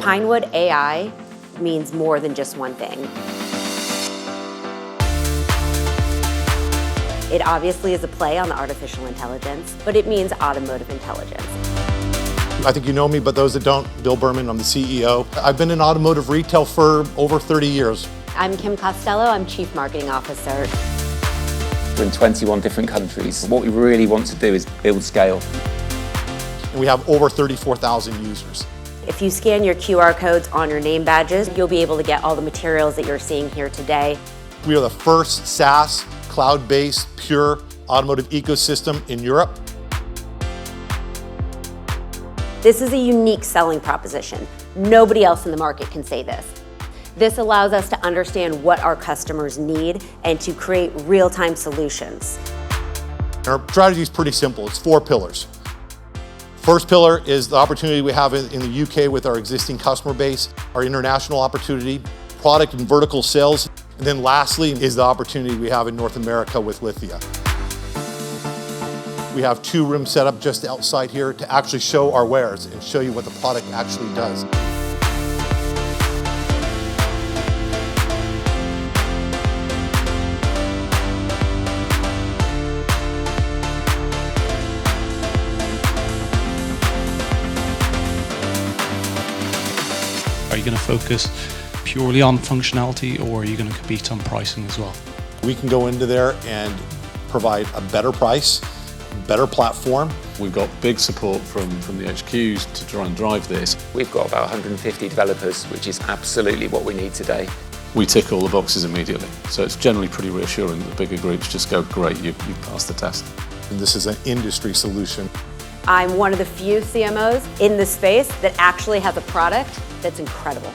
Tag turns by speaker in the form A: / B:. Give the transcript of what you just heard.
A: Pinewood-AI means more than just one thing. It obviously is a play on the artificial intelligence, but it means automotive intelligence.
B: I think you know me, but those that don't, Bill Berman, I'm the CEO. I've been in automotive retail for over 30 years.
A: I'm Kim Costello, I'm Chief Marketing Officer.
C: We're in 21 different countries. What we really want to do is build scale.
B: And we have over 34,000 users.
A: If you scan your QR codes on your name badges, you'll be able to get all the materials that you're seeing here today.
B: We are the first SaaS, cloud-based, pure automotive ecosystem in Europe.
A: This is a unique selling proposition. Nobody else in the market can say this. This allows us to understand what our customers need and to create real-time solutions.
B: Our strategy is pretty simple. It's 4 pillars. First pillar is the opportunity we have in the UK with our existing customer base, our international opportunity, product and vertical sales, and then lastly is the opportunity we have in North America with Lithia. We have 2 rooms set up just outside here to actually show our wares and show you what the product actually does.
D: Are you going to focus purely on functionality, or are you going to compete on pricing as well?
B: We can go into there and provide a better price, better platform.
E: We've got big support from the HQs to try and drive this.
C: We've got about 150 developers, which is absolutely what we need today.
E: We tick all the boxes immediately, so it's generally pretty reassuring that the bigger groups just go, great, you passed the test.
B: And this is an industry solution.
A: I'm one of the few CMOs in this space that actually has a product that's incredible.